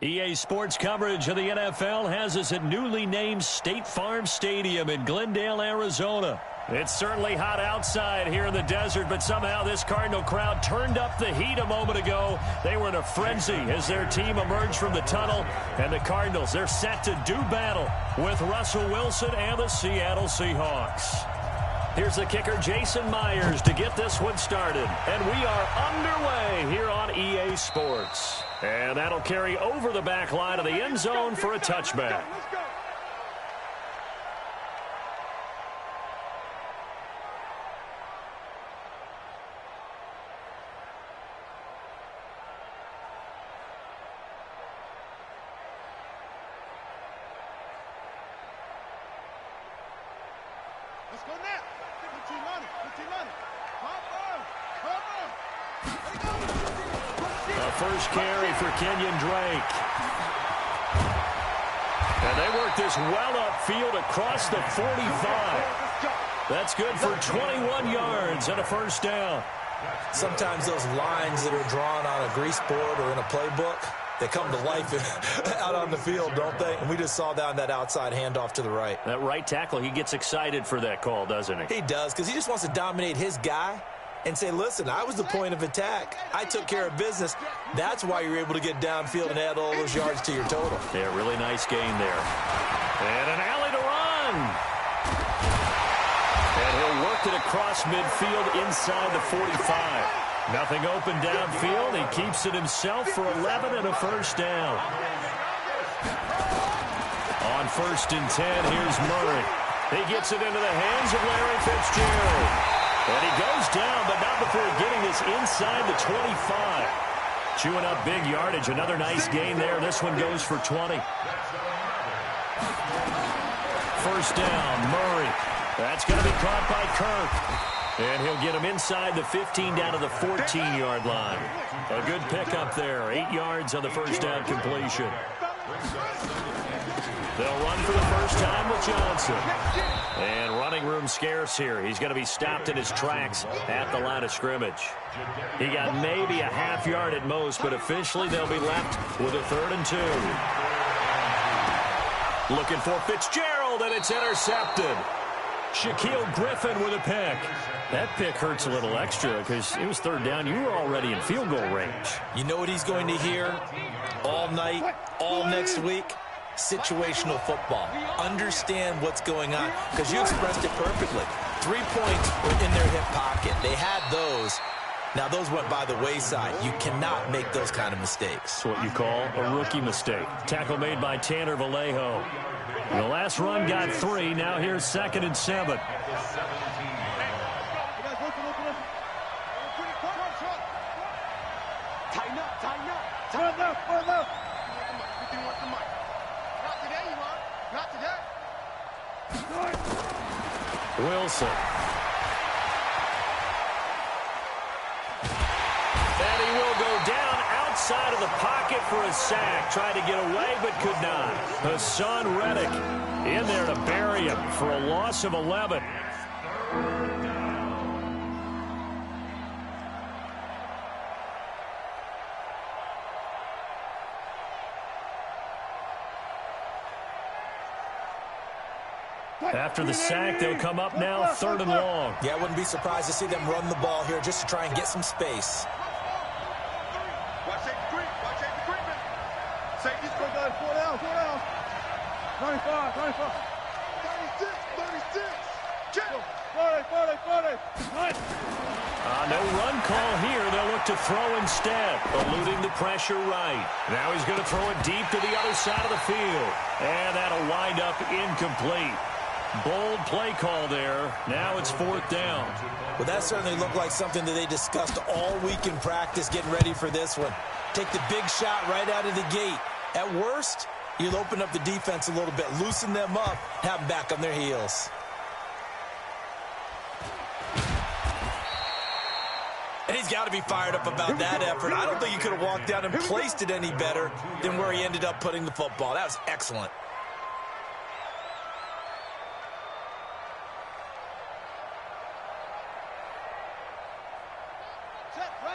EA Sports coverage of the NFL has us at newly named State Farm Stadium in Glendale, Arizona. It's certainly hot outside here in the desert, but somehow this Cardinal crowd turned up the heat a moment ago. They were in a frenzy as their team emerged from the tunnel, and the Cardinals, they're set to do battle with Russell Wilson and the Seattle Seahawks. Here's the kicker, Jason Myers, to get this one started. And we are underway here on EA Sports. And that'll carry over the back line of the end zone for a touchback. Let's go now. 15 money. 15 money. The first carry for Kenyon Drake. And they work this well upfield across the 45. That's good for 21 yards and a first down. Sometimes those lines that are drawn on a grease board or in a playbook, they come to life out on the field, don't they? And we just saw down that outside handoff to the right. That right tackle, he gets excited for that call, doesn't he? He does, because he just wants to dominate his guy and say, listen, I was the point of attack. I took care of business. That's why you're able to get downfield and add all those yards to your total. Yeah, really nice gain there. And an alley to run. And he'll work it across midfield inside the 45. Nothing open downfield. He keeps it himself for 11 and a first down. On 1st and 10, here's Murray. He gets it into the hands of Larry Fitzgerald. And he goes down, but not before getting this inside the 25. Chewing up big yardage. Another nice gain there. This one goes for 20. First down, Murray. That's going to be caught by Kirk. And he'll get him inside the 15 down to the 14-yard line. A good pickup there. 8 yards on the first down completion. They'll run for the first time with Johnson. And running room scarce here. He's going to be stopped in his tracks at the line of scrimmage. He got maybe a half yard at most, but officially they'll be left with a 3rd and 2. Looking for Fitzgerald, and it's intercepted. Shaquille Griffin with a pick. That pick hurts a little extra because it was 3rd down. You were already in field goal range. You know what he's going to hear all night, all next week? Situational football. Understand what's going on, because you expressed it perfectly. 3 points were in their hip pocket. They had those. Now, those went by the wayside. You cannot make those kind of mistakes. That's what you call a rookie mistake. Tackle made by Tanner Vallejo. The last run got 3. Now here's 2nd and 7. Tighten up. Not today. Wilson. And he will go down outside of the pocket for a sack. Tried to get away, but could not. Hassan Reddick in there to bury him for a loss of 11. After the sack, they'll come up now 3rd and long. Yeah, I wouldn't be surprised to see them run the ball here just to try and get some space. Watch safety treatment. Safety's going down. 4 down. 95. 36. Check. 40. No run call here. They'll look to throw instead, eluding the pressure right. Now he's going to throw it deep to the other side of the field. And that'll wind up incomplete. Bold play call there. Now it's 4th down. Well, that certainly looked like something that they discussed all week in practice, getting ready for this one. Take the big shot right out of the gate. At worst, you'll open up the defense a little bit, loosen them up, have them back on their heels. And he's got to be fired up about that effort. I don't think he could have walked down and placed it any better than where he ended up putting the football. That was excellent.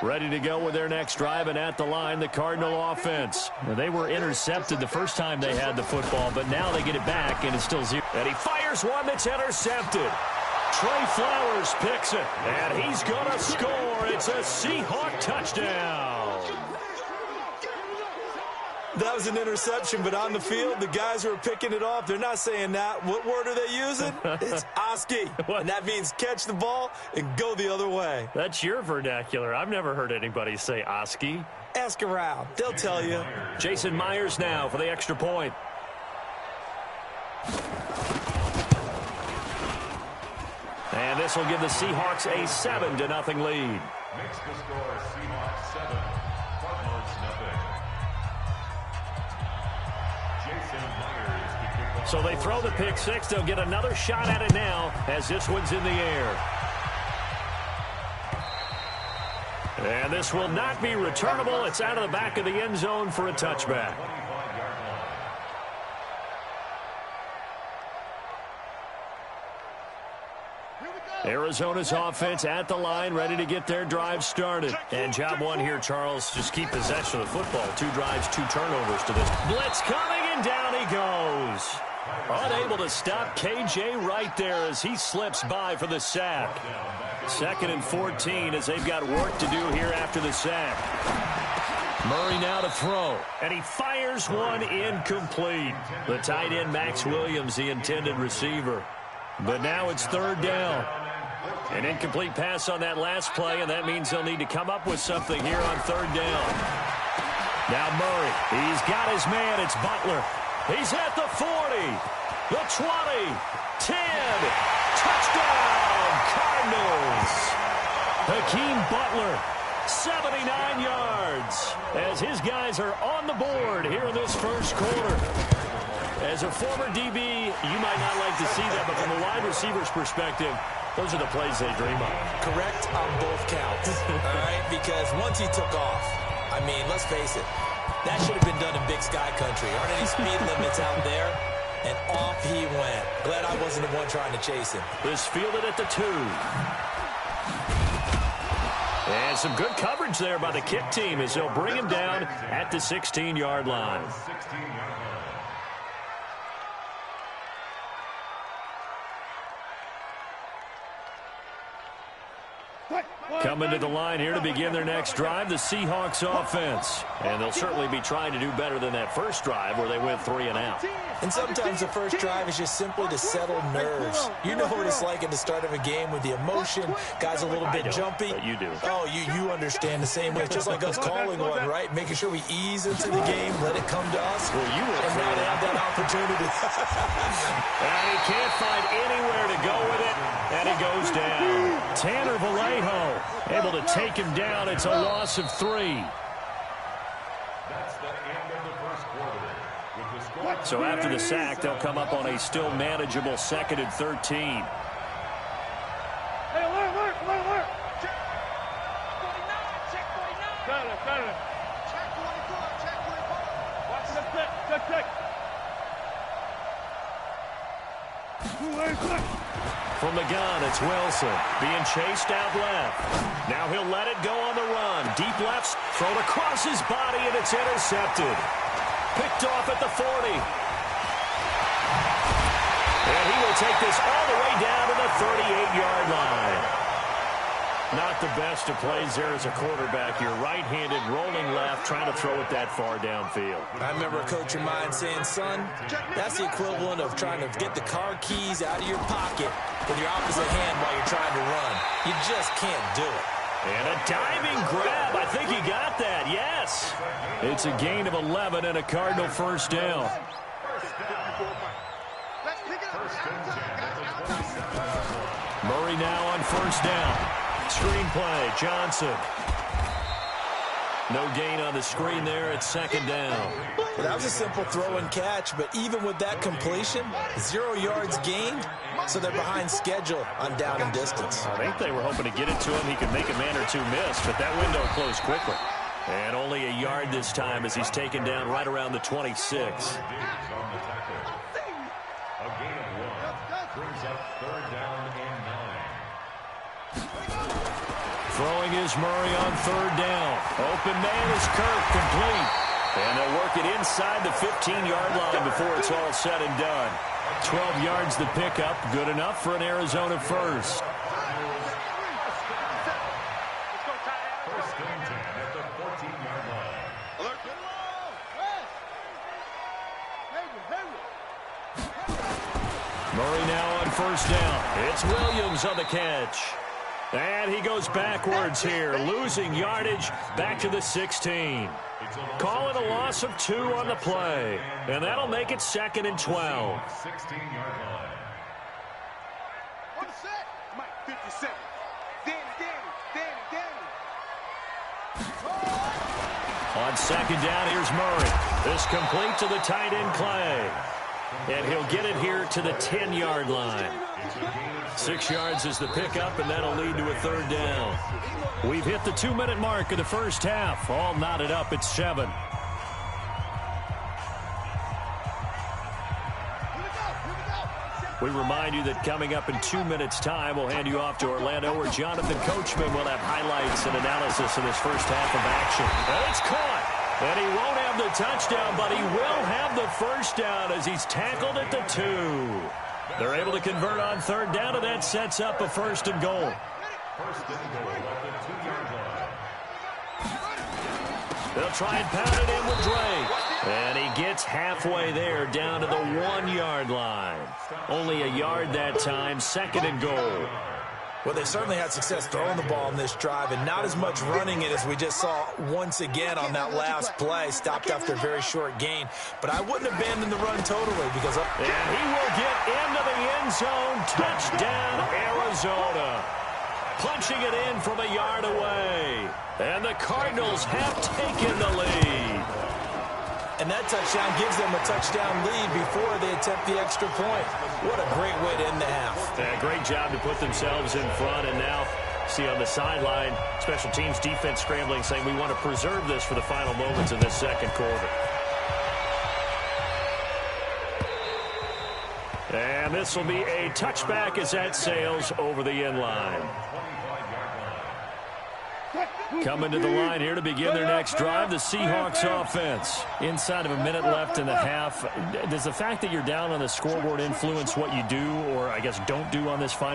Ready to go with their next drive, and at the line, the Cardinal offense. Now, they were intercepted the first time they had the football, but now they get it back, and it's still 0. And he fires one that's intercepted. Trey Flowers picks it, and he's going to score. It's a Seahawk touchdown. That was an interception, but on the field, the guys who are picking it off, they're not saying that. What word are they using? It's Oski, and that means catch the ball and go the other way. That's your vernacular. I've never heard anybody say Oski. Ask around. They'll tell you. Jason Myers now for the extra point. And this will give the Seahawks a 7-0 lead. Makes the score Seahawks 7, Cardinals 0. So they throw the pick six. They'll get another shot at it now as this one's in the air. And this will not be returnable. It's out of the back of the end zone for a touchback. Arizona's offense at the line, ready to get their drive started. And job one here, Charles, just keep possession of the football. 2 drives, 2 turnovers to this. Blitz coming, and down he goes. Unable to stop KJ right there as he slips by for the sack. 2nd and 14 as they've got work to do here after the sack. Murray now to throw, and he fires one incomplete. The tight end, Max Williams, the intended receiver. But now it's 3rd down. An incomplete pass on that last play, and that means they'll need to come up with something here on 3rd down. Now Murray, he's got his man. It's Butler. He's at the 40, the 20, 10. Touchdown, Cardinals. Hakeem Butler, 79 yards, as his guys are on the board here in this first quarter. As a former DB, you might not like to see that, but from a wide receiver's perspective, those are the plays they dream of. Correct on both counts, all right? Because once he took off, I mean, let's face it, that should have been done in Big Sky Country. Aren't any speed limits out there? And off he went. Glad I wasn't the one trying to chase him. This fielded at the 2. And some good coverage there by the kick team as they'll bring him down at the 16-yard line. Coming to the line here to begin their next drive, the Seahawks offense. And they'll certainly be trying to do better than that first drive where they went 3 and out. And sometimes the first drive is just simply to settle nerves. You know what it's like at the start of a game with the emotion. Guys a little bit jumpy. But you do. Oh, you understand the same way. It's just like us calling one, right? Making sure we ease into the game, let it come to us. Well, you were and now they have that opportunity. And he can't find anywhere to go with it. And he goes down. Tanner Vallejo able to take him down. It's a loss of 3. That's the end of the first quarter. With the score So after the sack, they'll come up on a still manageable 2nd and 13. Hey, alert. Check 49, check 49. Got it. Check 44. Watch the check. From the gun, it's Wilson being chased out left. Now he'll let it go on the run. Deep left, thrown across his body, and it's intercepted. Picked off at the 40. And he will take this all the way down to the 38-yard line. Not the best of plays there as a quarterback. You're right-handed, rolling left, trying to throw it that far downfield. I remember a coach of mine saying, son, that's the equivalent of trying to get the car keys out of your pocket with your opposite hand while you're trying to run. You just can't do it. And a diving grab. I think he got that. Yes. It's a gain of 11 and a Cardinal first down. Murray now on first down. Screen play, Johnson. No gain on the screen there. It's 2nd down. Well, that was a simple throw and catch, but even with that completion, 0 yards gained, so they're behind schedule on down and distance. I think they were hoping to get it to him. He could make a man or two miss, but that window closed quickly. And only a yard this time as he's taken down right around the 26. A gain of 1 brings up 3rd down and 9. Throwing is Murray on third down. Open man is Kirk, complete. And they'll work it inside the 15-yard line before it's all said and done. 12 yards the pickup, good enough for an Arizona first. First and 10 at the 14-yard line. Murray now on first down. It's Williams on the catch. And he goes backwards here, losing yardage back to the 16. Calling a loss of 2 on the play. And that'll make it 2nd and 12. 16-yard line. On the set. Mike, 57. Danny. On second down, here's Murray. This complete to the tight end, Clay. And he'll get it here to the 10-yard line. 6 yards is the pickup, and that'll lead to a third down. We've hit the 2-minute mark of the first half. All knotted up at 7. We remind you that coming up in 2 minutes' time, we'll hand you off to Orlando, where Jonathan Coachman will have highlights and analysis of this first half of action. And it's caught. And he won't have the touchdown, but he will have the first down as he's tackled at the 2. They're able to convert on third down, and that sets up a 1st and goal. First and goal at the 2-yard line. They'll try and pound it in with Drake. And he gets halfway there, down to the 1-yard line. Only a yard that time, 2nd and goal. Well, they certainly had success throwing the ball in this drive, and not as much running it as we just saw once again on that last play. Stopped after a very short gain. But I wouldn't abandon the run totally because... And he will get into the end zone. Touchdown, Arizona. Punching it in from a yard away. And the Cardinals have taken the lead. And that touchdown gives them a touchdown lead before they attempt the extra point. What a great way to end the half. Yeah, great job to put themselves in front. And now, see on the sideline, special teams defense scrambling, saying we want to preserve this for the final moments of this second quarter. And this will be a touchback as that sails over the end line. Coming to the line here to begin their next drive, the Seahawks offense. Inside of a minute left in the half, does the fact that you're down on the scoreboard influence what you do or, I guess, don't do on this final